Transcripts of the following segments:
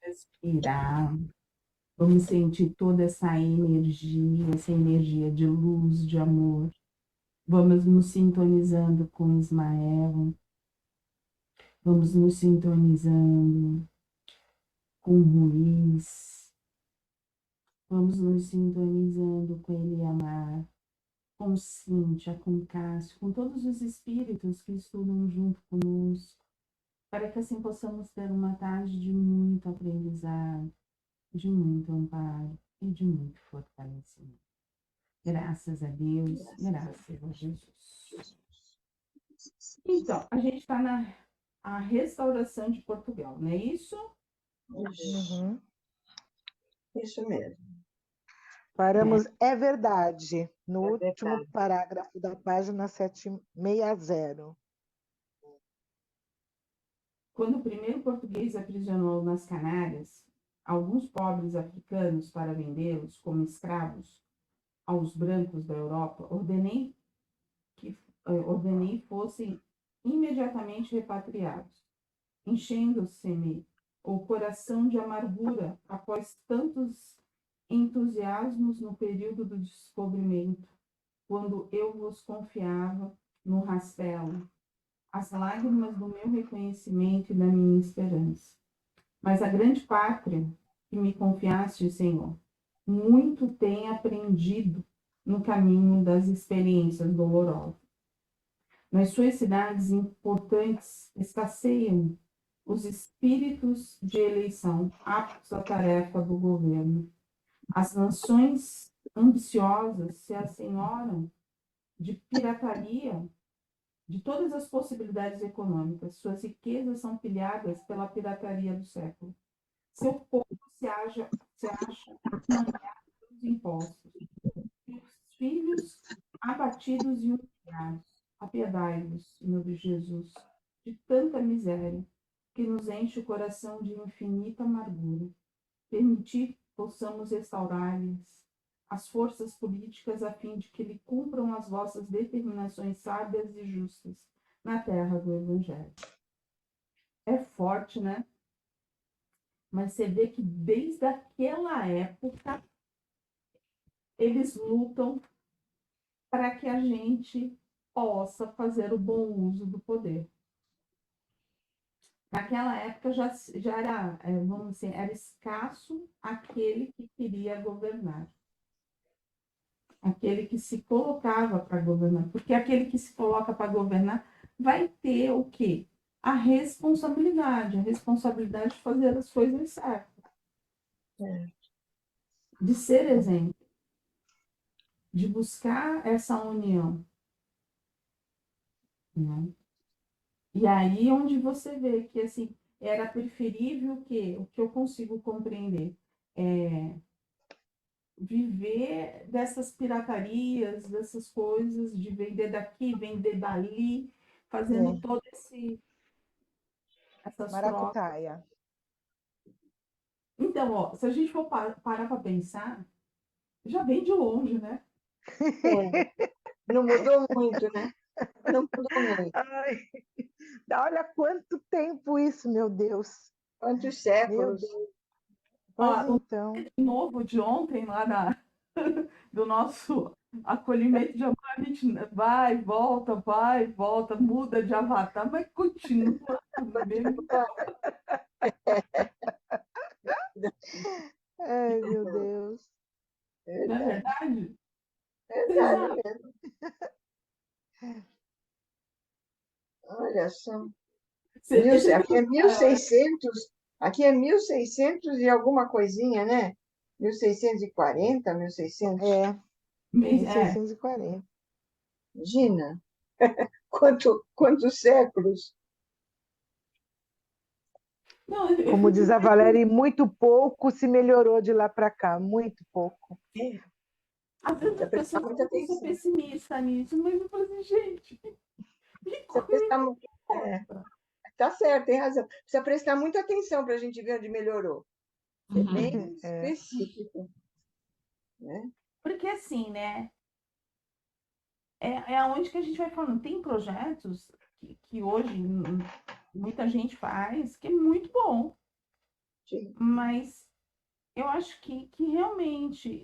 Respirar. Vamos sentir toda essa energia de luz, de amor. Vamos nos sintonizando com Ismael. Vamos nos sintonizando com Ruiz. Vamos nos sintonizando com Eliamar, com Cíntia, com Cássio, com todos os espíritos que estudam junto conosco, para que assim possamos ter uma tarde de muito aprendizado, de muito amparo e de muito fortalecimento. Graças a Deus, graças a Jesus. Então, a gente está na restauração de Portugal, não é isso? Uhum. Isso mesmo. Paramos, é verdade, no É último verdade. parágrafo da página 760. Quando o primeiro português aprisionou nas Canárias alguns pobres africanos para vendê-los como escravos aos brancos da Europa, ordenei fossem imediatamente repatriados, enchendo-se-me o coração de amargura após tantos entusiasmos no período do descobrimento, quando eu vos confiava no rastelo, as lágrimas do meu reconhecimento e da minha esperança. Mas a grande pátria que me confiaste, Senhor, muito tem aprendido no caminho das experiências dolorosas. Nas suas cidades importantes escasseiam os espíritos de eleição aptos à tarefa do governo. As nações ambiciosas se assenhoram de pirataria, de todas as possibilidades econômicas. Suas riquezas são pilhadas pela pirataria do século. Seu povo se acha manhado pelos impostos. Seus filhos abatidos e humilhados. Apiedai-vos, meu Jesus, de tanta miséria que nos enche o coração de infinita amargura. Permitir possamos restaurar-lhes as forças políticas a fim de que lhe cumpram as vossas determinações sábias e justas na terra do Evangelho. É forte, né? Mas você vê que desde aquela época eles lutam para que a gente possa fazer o bom uso do poder. Naquela época já era, vamos dizer, era escasso aquele que queria governar. Aquele que se colocava para governar. Porque aquele que se coloca para governar vai ter o quê? A responsabilidade de fazer as coisas certas. De ser exemplo. De buscar essa união. Né? E aí onde você vê que assim, era preferível o que eu consigo compreender viver dessas piratarias, dessas coisas, de vender daqui, vender dali, fazendo todo essas trocas. Maracutaia. Então, ó, se a gente for parar para pensar, já vem de longe, né? Não mudou muito, né? Não mudou muito. Ai, olha quanto tempo isso, meu Deus. Quantos Meu séculos? Deus. Pois Ó, então. de novo de ontem, lá do nosso acolhimento de amor, a gente vai, volta, muda de avatar, mas continua mesmo. Ai, meu Deus. Não é verdade? Verdade mesmo. Olha só. Aqui é 1600, aqui é 1600 e alguma coisinha, né? 1640, 1600. É, 1640. Imagina quantos séculos. Não, Como diz a Valéria, muito pouco se melhorou de lá para cá, muito pouco. às vezes as pessoas são pessimistas nisso, mas eu falo assim, gente, tá certo, tem razão. Precisa prestar muita atenção para a gente ver onde melhorou. É bem específico. Né? porque assim, né? É aonde que a gente vai falando. Tem projetos que hoje muita gente faz, que é muito bom. Sim. Mas eu acho que realmente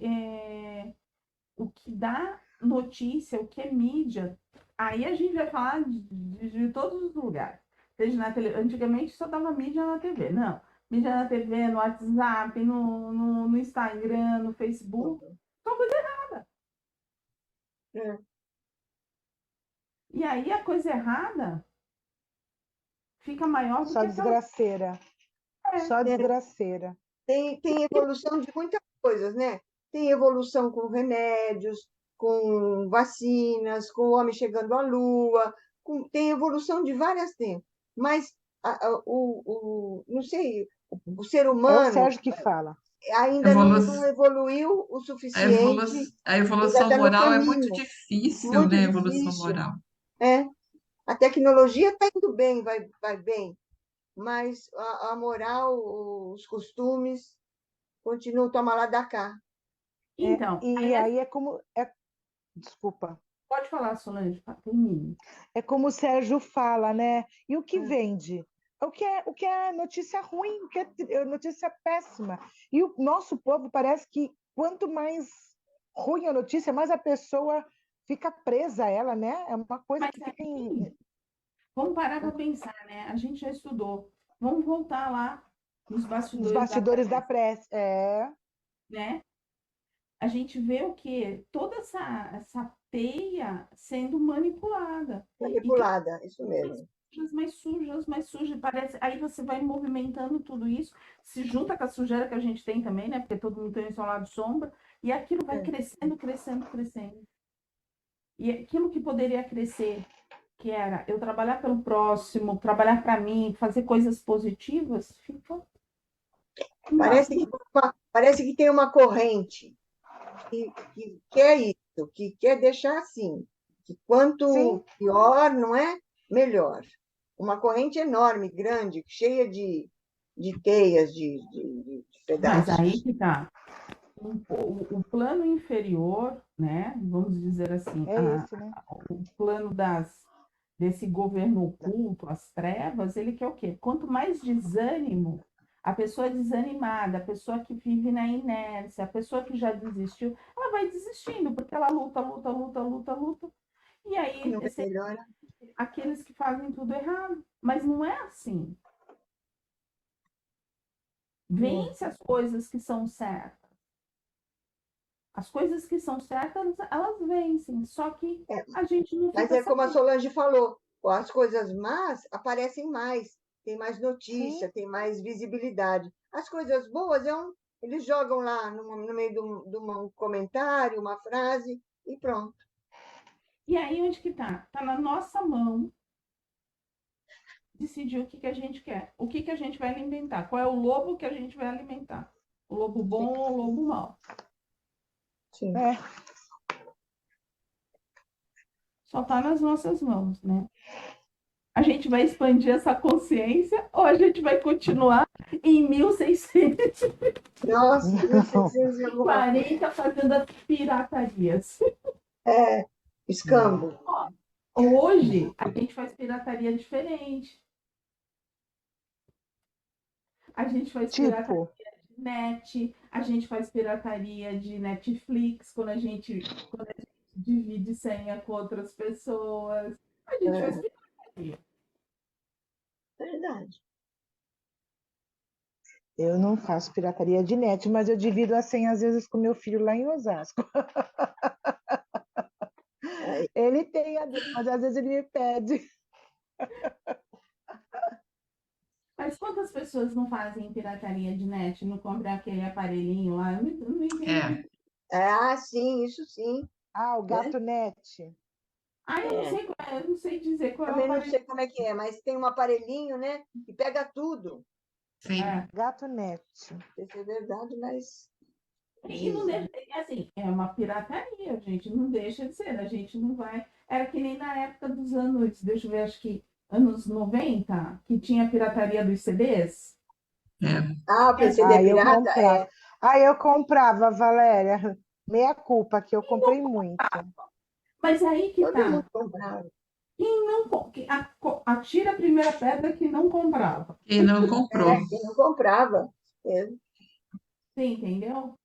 o que dá notícia, o que é mídia, aí a gente vai falar de todos os lugares. Seja antigamente só dava mídia na TV, não. Mídia na TV, no WhatsApp, no Instagram, no Facebook. Só coisa errada. É. E aí a coisa errada fica maior do Só que aquela. desgraceira. Só É. desgraceira. Tem evolução de muitas coisas, né? Tem evolução com remédios, com vacinas, com o homem chegando à Lua, tem evolução de várias tempos. Mas não sei, o ser É o humano Sérgio que fala. ainda Evolu não evoluiu o a, evolu suficiente, a ainda evolução está no moral é muito caminho, difícil, muito né? A evolução difícil. moral. É. A tecnologia está indo bem, vai bem, mas a moral, os costumes continuam toma lá da cá. Então, E aí é como. Desculpa. pode falar, Solange, termine. É como o Sérgio fala, né? E o que vende? O que é notícia ruim, o que é notícia péssima. E o nosso povo parece que quanto mais ruim a notícia, mais a pessoa fica presa a ela, né? É uma coisa Mas que fica aí, vamos parar para pensar, né? A gente já estudou. Vamos voltar lá nos nos bastidores da bastidores da pressa, pressa. É, né? A gente vê o quê? Toda essa teia sendo manipulada. E que Manipulada, isso mesmo. mais sujas, parece. Aí você vai movimentando tudo isso, se junta com a sujeira que a gente tem também, né? Porque todo mundo tem o seu lado sombra, e aquilo vai crescendo, crescendo, crescendo. E aquilo que poderia crescer, que era eu trabalhar pelo próximo, trabalhar para mim, fazer coisas positivas, fica Parece embaixo. que, parece que tem uma corrente que quer isso, que quer deixar assim, que quanto sim, pior, não é? Melhor. Uma corrente enorme, grande, cheia de teias, de Mas aí pedaços. que tá. O plano inferior, né? Vamos dizer assim, é esse, né? o plano desse governo oculto, as trevas, ele quer o quê? Quanto mais desânimo, a pessoa desanimada, a pessoa que vive na inércia, a pessoa que já desistiu, ela vai desistindo, porque ela luta, luta, luta, luta, luta. E aí, Não melhora. aqueles que fazem tudo errado. Mas não é assim. Vence as coisas que são certas. As coisas que são certas, elas vencem. Só que É, a gente não mas fica é como a sabendo. Solange falou, as coisas más aparecem mais, tem mais Sim. notícia, tem mais visibilidade. As coisas boas eles jogam lá no meio de um comentário, uma frase, e pronto. E aí, onde que tá? Tá na nossa mão decidir o que, que a gente quer. O que, que a gente vai alimentar. Qual é o lobo que a gente vai alimentar. O lobo bom ou o lobo mau. Sim. É. Só tá nas nossas mãos, né? A gente vai expandir essa consciência ou a gente vai continuar em 1640 Nossa, 1600 e alguma coisa. fazendo as piratarias. É, escambo. Ó, hoje a gente faz pirataria diferente. A gente faz pirataria Tipo, de net, a gente faz pirataria de Netflix quando a gente divide senha com outras pessoas. A gente faz É, pirataria. verdade. eu não faço pirataria de net, mas eu divido a senha às vezes com meu filho lá em Osasco. Aí, Ele tem a dele, mas às vezes ele me pede. Mas quantas pessoas não fazem pirataria de net, não compram aquele aparelhinho lá? Eu não entendi. sim, isso sim. Ah, o Né? gato net. Ah, É. eu não sei dizer qual é o Também não aparelho. sei como é que é, mas tem um aparelhinho, né, que pega tudo. Sim. É. Gato net. Não sei se é verdade, mas E não dizem. deixa, assim, é uma pirataria, gente, não deixa de ser, a gente não vai. Era que nem na época dos anos, deixa eu ver, acho que anos 90 que tinha a pirataria dos CDs. É. Ah, o E as- PCD Ah, eu pirata? comprava. Ah, eu comprava, Valéria. Meia culpa, que eu comprei muito. Mas aí que Todo mundo tá. comprava. Quem não atira a primeira pedra que não comprava. Quem não comprou. Quem não comprava. É, Você entendeu?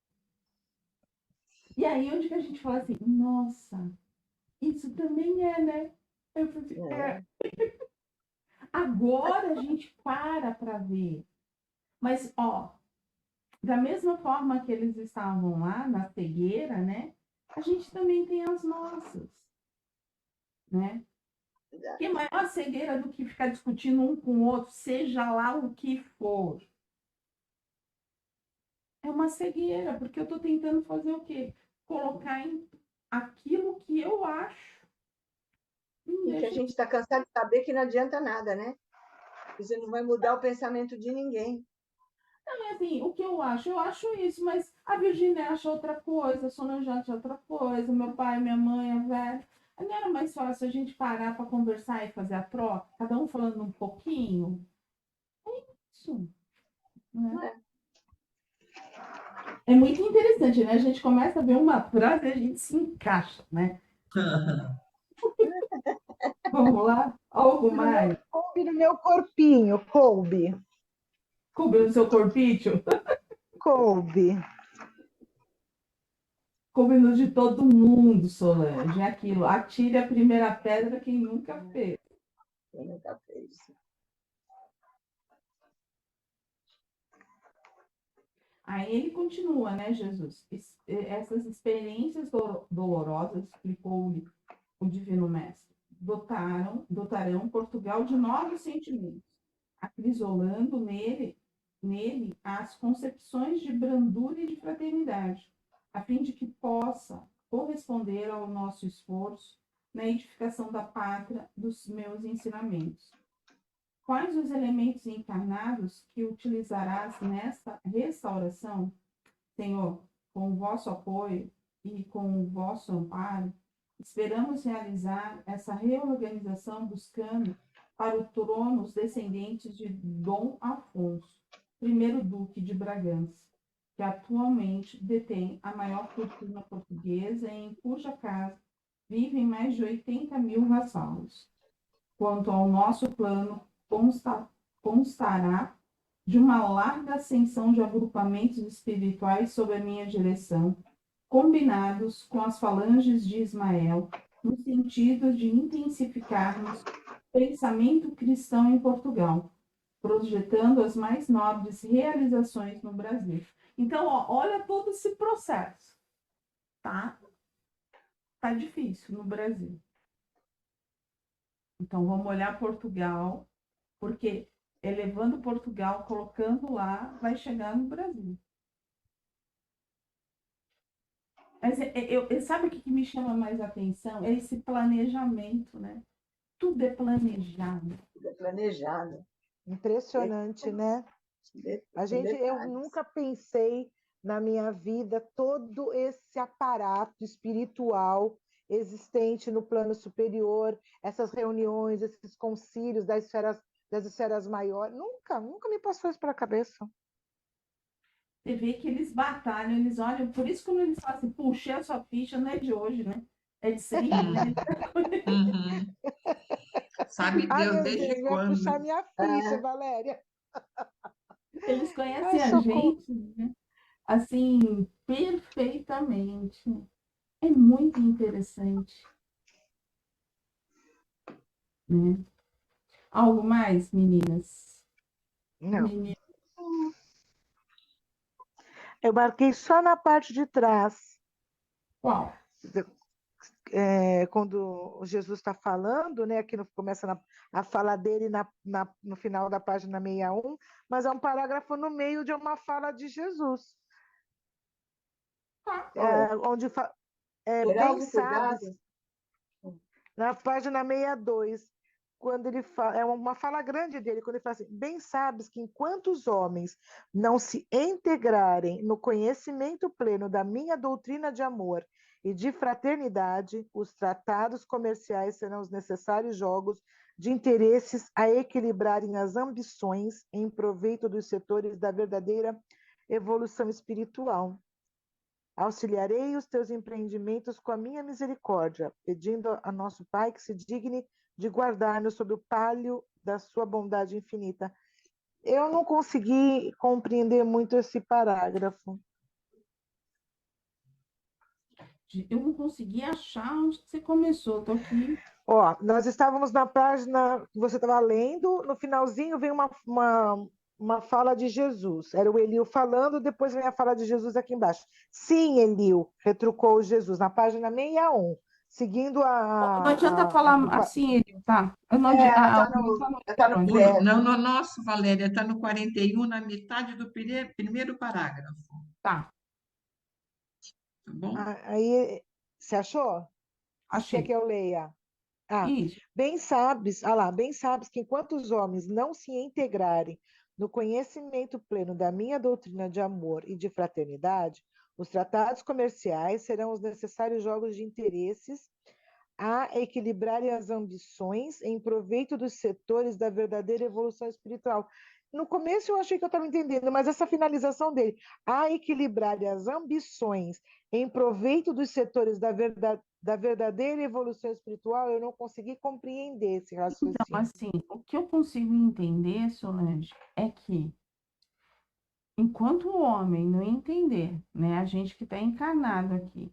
E aí onde que a gente fala assim, nossa, isso também é, né? Eu falei assim, é. agora a gente para ver. Mas, ó, da mesma forma que eles estavam lá na cegueira, né? A gente também tem as nossas, né? Que maior cegueira do que ficar discutindo um com o outro, seja lá o que for. É uma cegueira, porque eu estou tentando fazer o quê? Colocar em aquilo que eu acho. E que a gente está cansado de saber que não adianta nada, né? Você não vai mudar o pensamento de ninguém. Não, assim, o que eu acho isso, mas a Virgínia acha outra coisa, a Solange acha outra coisa, meu pai, minha mãe, a velha. Não era mais fácil a gente parar para conversar e fazer a troca, cada um falando um pouquinho? Isso, né? Não é? É muito interessante, né? A gente começa a ver uma frase e a gente se encaixa, né? Vamos lá? Algo mais? Coube no meu corpinho, coube. Coube no seu corpício? Coube. Coube no de todo mundo, Solange. É aquilo. Atire a primeira pedra quem nunca fez. Eu nunca fez. Aí ele continua, né, Jesus? Essas experiências dolorosas, explicou-lhe o Divino Mestre, dotarão Portugal de novos sentimentos, acrisolando nele as concepções de brandura e de fraternidade, a fim de que possa corresponder ao nosso esforço na edificação da pátria dos meus ensinamentos. Quais os elementos encarnados que utilizarás nesta restauração, Senhor? Com o vosso apoio e com o vosso amparo, esperamos realizar essa reorganização buscando para o trono os descendentes de Dom Afonso, primeiro Duque de Bragança, que atualmente detém a maior fortuna portuguesa e em cuja casa vivem mais de 80 mil vassalos. Quanto ao nosso plano, constará de uma larga ascensão de agrupamentos espirituais sob a minha direção, combinados com as falanges de Ismael, no sentido de intensificarmos o pensamento cristão em Portugal, projetando as mais nobres realizações no Brasil. Então, ó, olha todo esse processo, tá? Tá difícil no Brasil. Então, vamos olhar Portugal, porque elevando Portugal, colocando lá, vai chegar no Brasil. Mas sabe o que me chama mais atenção? É esse planejamento, né? Tudo é planejado. Tudo é planejado. Impressionante, né? Com Eu detalhes. nunca pensei na minha vida todo esse aparato espiritual existente no plano superior, essas reuniões, esses concílios das esferas maiores. Nunca me passou isso pela cabeça. Você vê que eles batalham, eles olham. Por isso, quando eles falam assim, puxei a sua ficha, não é de hoje, né? É de sempre, né? Uhum. Sabe Ai, Deus meu desde Deus, vai puxar quando? minha ficha, Ah, Valéria. Eles Ai, conhecem a socorro. gente, né? Assim, perfeitamente. É muito interessante, né? Algo mais, meninas? Não, Menina, eu marquei só na parte de trás. qual? Quando o Jesus está falando, né, aqui começa a fala dele no final da página 61, mas é um parágrafo no meio de uma fala de Jesus, qual é? onde Terá bem algum sabes, cuidado? na página 62, quando ele fala, é uma fala grande dele, quando ele fala assim, bem sabes que enquanto os homens não se integrarem no conhecimento pleno da minha doutrina de amor e de fraternidade, os tratados comerciais serão os necessários jogos de interesses a equilibrarem as ambições em proveito dos setores da verdadeira evolução espiritual. Auxiliarei os teus empreendimentos com a minha misericórdia, pedindo a nosso Pai que se digne de guardar-nos sob o palio da sua bondade infinita. Eu não consegui compreender muito esse parágrafo. Eu não consegui achar onde que você começou. Estou aqui. Ó, nós estávamos na página que você estava lendo, no finalzinho vem uma fala de Jesus. Era o Eliu falando, depois vem a fala de Jesus aqui embaixo. Sim, Eliu, retrucou Jesus, na página 61, seguindo Não adianta falar assim, ele, tá? Eu não É, adianta. ela está tá no Onde? verbo. No nosso, Valéria, está no 41, na metade do primeiro parágrafo, Tá, tá bom? Aí, você achou? Quer que achei. eu leia? Ah, Isso. bem sabes que enquanto os homens não se integrarem no conhecimento pleno da minha doutrina de amor e de fraternidade, os tratados comerciais serão os necessários jogos de interesses a equilibrarem as ambições em proveito dos setores da verdadeira evolução espiritual. No começo eu achei que eu estava entendendo, mas essa finalização dele, a equilibrar as ambições em proveito dos setores da verdadeira evolução espiritual, eu não consegui compreender esse Então, raciocínio. assim, o que eu consigo entender, Solange, é que enquanto o homem não entender, né, a gente que está encarnado aqui,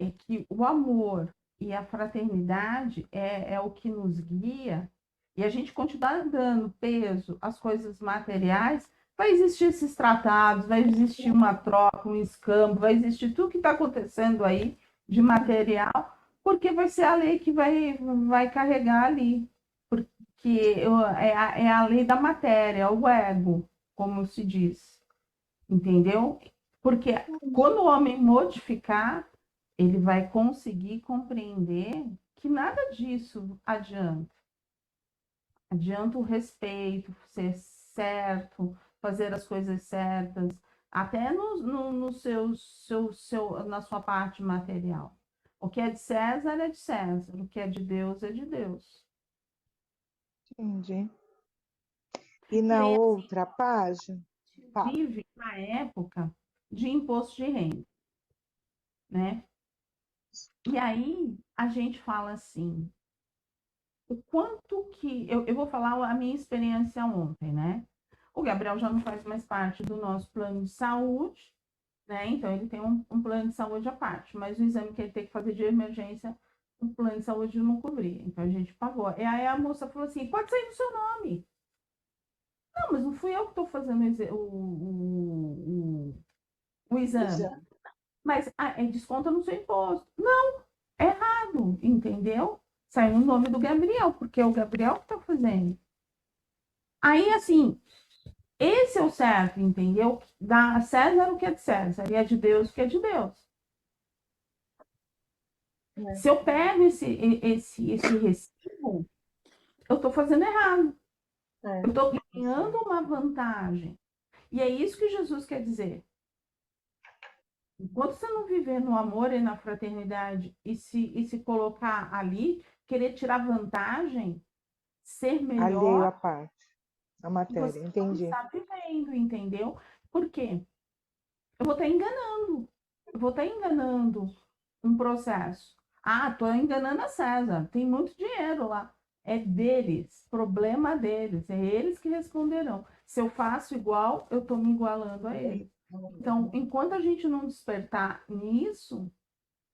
é que o amor e a fraternidade é o que nos guia, e a gente continuar dando peso às coisas materiais, vai existir esses tratados, vai existir uma troca, um escambo, vai existir tudo que está acontecendo aí de material, porque vai ser a lei que vai carregar ali. Porque é a lei da matéria, é o ego, como se diz. Entendeu? Porque quando o homem modificar, ele vai conseguir compreender que nada disso adianta. Adianta o respeito, ser certo, fazer as coisas certas, até no na sua parte material. O que é de César é de César, o que é de Deus é de Deus. Entendi. E E na aí, outra página, fala. vive na época de imposto de renda, né? E aí a gente fala assim, o quanto que. Eu vou falar a minha experiência ontem, né? O Gabriel já não faz mais parte do nosso plano de saúde, né? Então ele tem um plano de saúde à parte, mas o exame que ele tem que fazer de emergência, o plano de saúde não cobria. Então a gente pagou. E aí a moça falou assim: pode sair no seu nome. Não, mas não fui eu que estou fazendo o exame. Exato. Mas desconta no seu imposto. Não, é errado, entendeu? Sai no nome do Gabriel, porque é o Gabriel que está fazendo. Aí, assim, esse é o certo, entendeu? Dá a César o que é de César, e é de Deus o que é de Deus. Se eu pego esse recibo, eu estou fazendo errado. É. Eu estou ganhando uma vantagem. E é isso que Jesus quer dizer. Enquanto você não viver no amor e na fraternidade e se colocar ali, querer tirar vantagem, ser Alheio melhor, à parte, a matéria, você não entendi. está vivendo, entendeu? Por quê? Eu vou estar enganando. Eu vou estar enganando um processo. Ah, estou enganando a César. Tem muito dinheiro lá. É deles, problema deles. É eles que responderão. Se eu faço igual, eu estou me igualando a eles. Então, enquanto a gente não despertar nisso,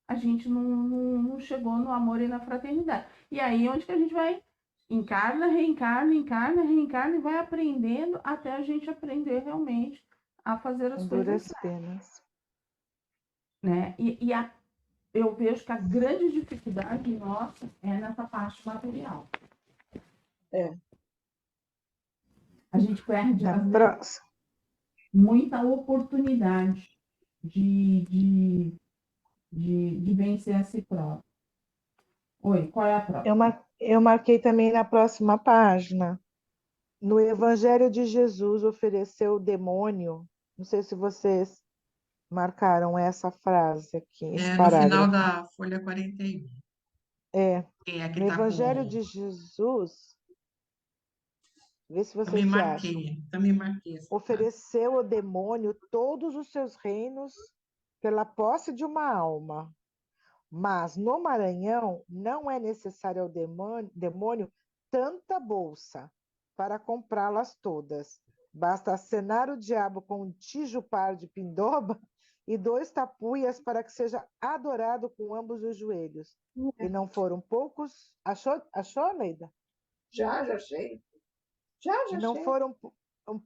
a gente não chegou no amor e na fraternidade. E aí, onde que a gente vai? Encarna, reencarna, encarna, reencarna e vai aprendendo até a gente aprender realmente a fazer as Com coisas duras certas, penas. né? Eu vejo que a grande dificuldade nossa é nessa parte material. É. A gente perde, Na às vezes, próxima. muita oportunidade de, de, de vencer a si próprio. Oi, qual é a próxima? Eu marquei também na próxima página. No Evangelho de Jesus ofereceu o demônio. Não sei se vocês marcaram essa frase aqui, esse No final parágrafo. da folha 41. É, Quem é que no está Evangelho com. de Jesus, vê se Também vocês já acham. marquei essa frase. Ofereceu ao demônio todos os seus reinos pela posse de uma alma. Mas no Maranhão não é necessário ao demônio tanta bolsa. para comprá-las todas. Basta acenar o diabo com um tijupar de pindoba e 2 tapuias para que seja adorado com ambos os joelhos. E não foram poucos. Achou, Leida? Já achei. E não foram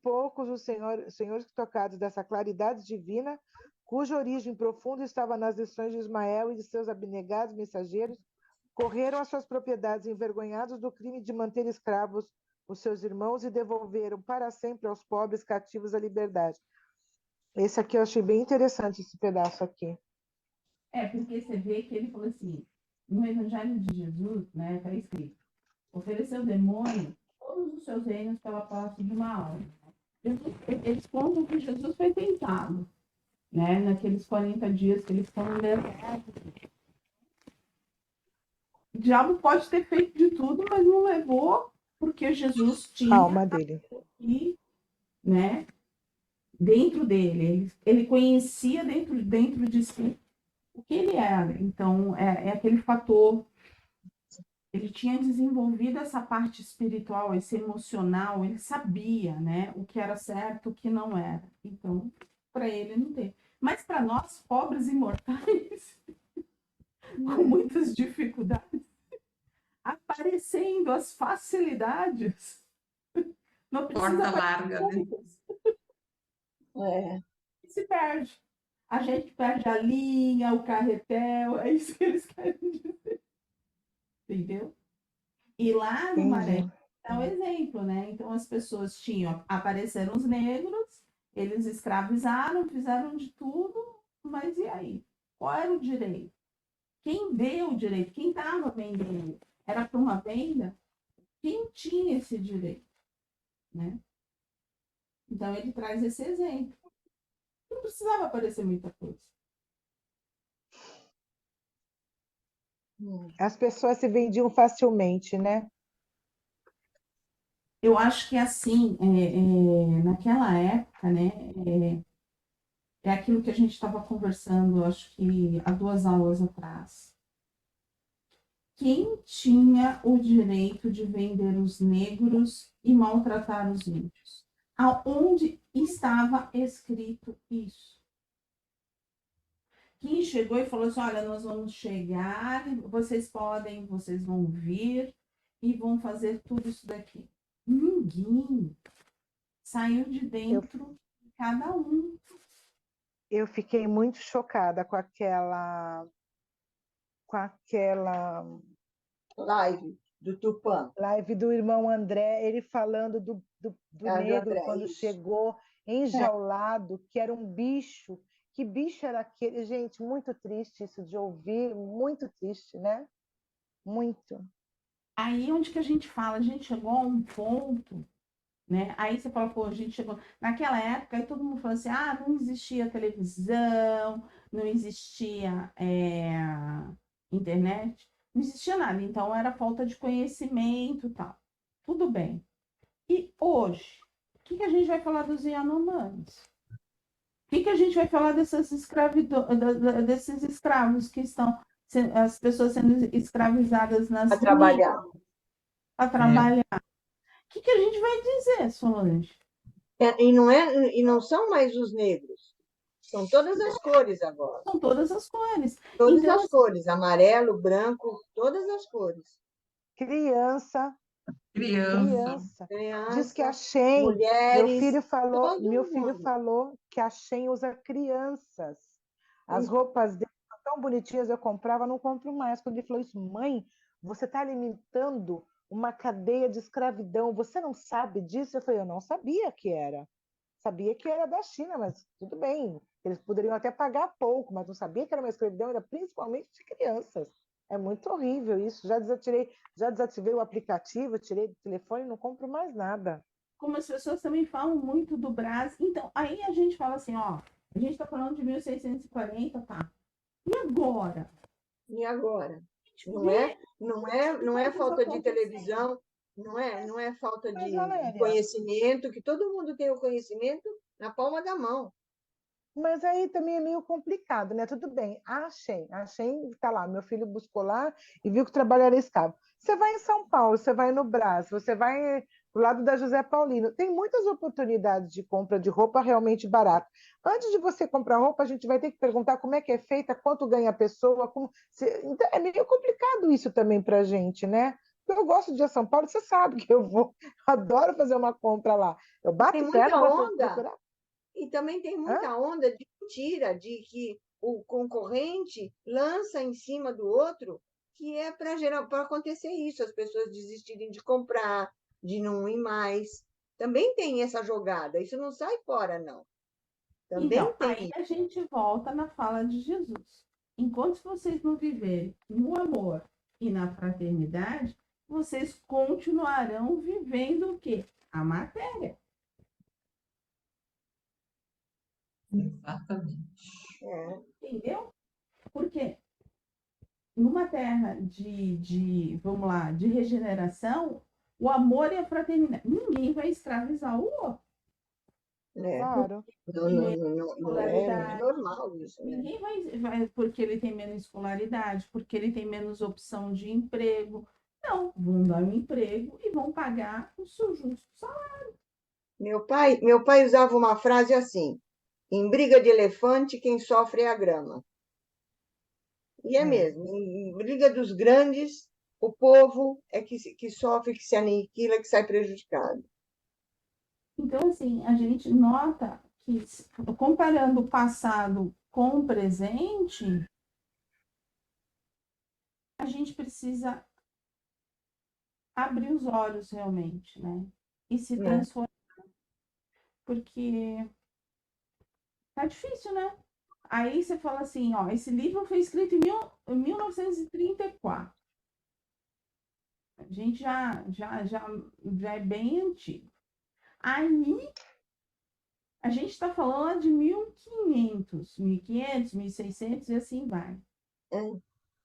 poucos os senhores tocados dessa claridade divina, cuja origem profunda estava nas lições de Ismael e de seus abnegados mensageiros, correram às suas propriedades envergonhados do crime de manter escravos os seus irmãos e devolveram para sempre aos pobres cativos a liberdade. Esse aqui eu achei bem interessante, esse pedaço aqui. Porque você vê que ele falou assim, no Evangelho de Jesus, né, está escrito, ofereceu demônio todos os seus reinos pela posse de uma alma. Eles contam que Jesus foi tentado, né, naqueles 40 dias que eles foram levados. O diabo pode ter feito de tudo, mas não levou, porque Jesus tinha a alma dele. E, né, dentro dele. Ele conhecia dentro de si o que ele era. Então, é aquele fator. Ele tinha desenvolvido essa parte espiritual, esse emocional, ele sabia, né, o que era certo, o que não era. Então, para ele não tem. Mas para nós, pobres imortais, com muitas dificuldades, aparecendo as facilidades, não precisa Porta larga, né? Se perde. A gente perde a linha, o carretel, é isso que eles querem dizer. Entendeu? E lá no Maré é um exemplo, né? Então as pessoas apareceram os negros, eles escravizaram, fizeram de tudo, mas e aí? Qual era o direito? Quem deu o direito? Quem estava vendendo? Era para uma venda? Quem tinha esse direito? Né? Então ele traz esse exemplo. Não precisava aparecer muita coisa. As pessoas se vendiam facilmente, né? Eu acho que assim, naquela época, né, é aquilo que a gente estava conversando, acho que há 2 aulas atrás. Quem tinha o direito de vender os negros e maltratar os índios? Aonde estava escrito isso? Quem chegou e falou assim, olha, nós vamos chegar, vocês vão vir e vão fazer tudo isso daqui. Ninguém saiu de dentro de cada um. Eu fiquei muito chocada com aquela live do Tupã. Live do irmão André, ele falando do negro André, quando isso. chegou enjaulado, que era um bicho. Que bicho era aquele? Gente, muito triste isso de ouvir, muito triste, né? Muito. Aí onde que a gente fala, a gente chegou a um ponto, né? Aí você fala, pô, a gente chegou. Naquela época, aí todo mundo falou assim: não existia televisão, não existia internet, não existia nada. Então era falta de conhecimento e tal. Tudo bem. E hoje, o que a gente vai falar dos Yanomamis? O que a gente vai falar desses escravos que estão, as pessoas sendo escravizadas nas Para trabalhar. Para trabalhar. O que a gente vai dizer, Solange? E não são mais os negros. São todas as cores agora. São todas as cores. Todas Então, as cores. Amarelo, branco, todas as cores. Criança. Diz que a Shen, mulheres, meu filho falou que a Shen usa crianças. As roupas dele são tão bonitinhas, eu comprava, não compro mais. Quando ele falou isso, mãe, você está alimentando uma cadeia de escravidão, você não sabe disso? Eu falei, eu não sabia que era. Sabia que era da China, mas tudo bem. Eles poderiam até pagar pouco, mas não sabia que era uma escravidão, era principalmente de crianças. É muito horrível isso. Já desativei o aplicativo, tirei do telefone e não compro mais nada. Como as pessoas também falam muito do Brasil. Então, aí a gente fala assim, ó, a gente está falando de 1640, tá? E agora? E agora? Não é falta de televisão, não é falta de conhecimento, que todo mundo tem o conhecimento na palma da mão. Mas aí também é meio complicado, né? Tudo bem, a Shein está lá, meu filho buscou lá e viu que o trabalho era escravo. Você vai em São Paulo, você vai no Brás, você vai do lado da José Paulino, tem muitas oportunidades de compra de roupa realmente barata. Antes de você comprar roupa, a gente vai ter que perguntar como é que é feita, quanto ganha a pessoa, Então, é meio complicado isso também para a gente, né? Eu gosto de ir a São Paulo, você sabe que eu vou, adoro fazer uma compra lá. Eu Tem bato muita perna para onda. procurar. E também tem Hã? muita onda de mentira, de que o concorrente lança em cima do outro, que é para acontecer isso, as pessoas desistirem de comprar, de não ir mais. Também tem essa jogada, isso não sai fora, não. Então, Também aí tem. a gente volta na fala de Jesus. Enquanto vocês não viverem no amor e na fraternidade, vocês continuarão vivendo o quê? A matéria, Exatamente. É, entendeu? Porque numa terra vamos lá, de regeneração, o amor e a fraternidade, ninguém vai escravizar o outro. né? Claro. Não, Tem não, menos não, não é escolaridade, normal isso, né? ninguém vai porque ele tem menos escolaridade, porque ele tem menos opção de emprego. Não, vão dar um emprego e vão pagar o seu justo salário. Meu pai usava uma frase assim: em briga de elefante, quem sofre é a grama. E é É. mesmo, em briga dos grandes, o povo é que sofre, que se aniquila, que sai prejudicado. Então, assim, a gente nota que, comparando o passado com o presente, a gente precisa abrir os olhos realmente, né? E se Né? transformar, porque tá difícil, né? Aí você fala assim, ó, esse livro foi escrito em 1934. A gente já é bem antigo. Aí a gente está falando de 1500, 1500, 1600 e assim vai. É,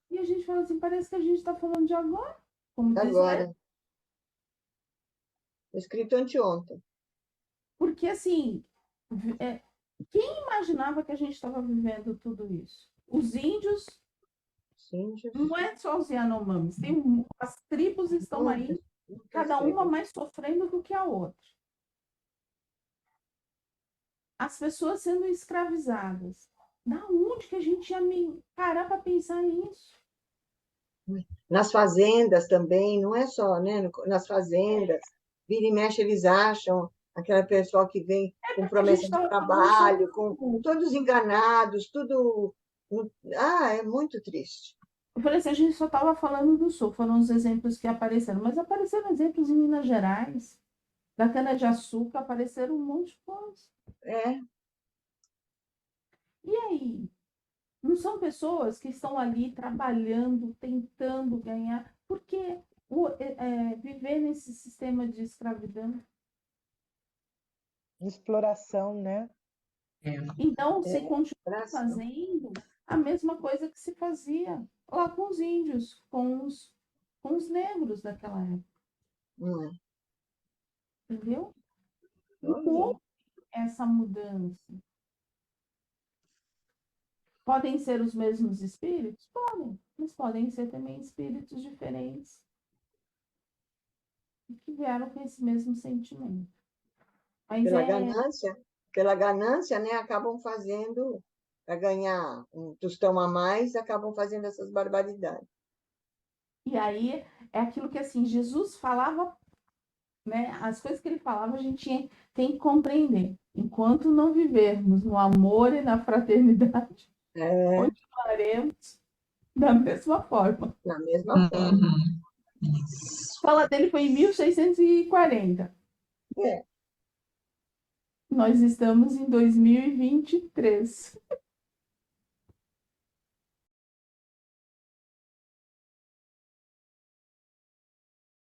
E a gente fala assim, parece que a gente está falando de agora, como diz Lé, agora, escrito anteontem. porque assim, é, quem imaginava que a gente estava vivendo tudo isso? Os índios, Sim, não é só os Yanomamis, as tribos estão aí, muitas cada uma tribos. mais sofrendo do que a outra. As pessoas sendo escravizadas. Da onde que a gente ia parar para pensar nisso? Nas fazendas também, não é só, né? Nas fazendas, vira e mexe, eles acham aquela pessoa que vem com A gente promessa de estava falando trabalho, com sobre. todos enganados, tudo. Ah, é muito triste. Eu falei assim, a gente só estava falando do Sul, foram os exemplos que apareceram, mas apareceram exemplos em Minas Gerais, da cana-de-açúcar, apareceram um monte de coisa. É, E aí? Não são pessoas que estão ali trabalhando, tentando ganhar, porque viver nesse sistema de escravidão. Exploração, né? É, Então, se é, continua coração. fazendo a mesma coisa que se fazia lá com os índios, com os negros daquela época, Não é? entendeu? Não Pois é. houve essa mudança. Podem ser os mesmos espíritos? Podem, mas podem ser também espíritos diferentes que vieram com esse mesmo sentimento. Mas Pela ganância, né, acabam fazendo, para ganhar um tostão a mais, acabam fazendo essas barbaridades. e aí é aquilo que assim Jesus falava, né? As coisas que ele falava a gente tem que compreender. Enquanto não vivermos no amor e na fraternidade, É, continuaremos da mesma forma. na mesma forma. isso. A fala dele foi em 1640. É, Nós estamos em 2023.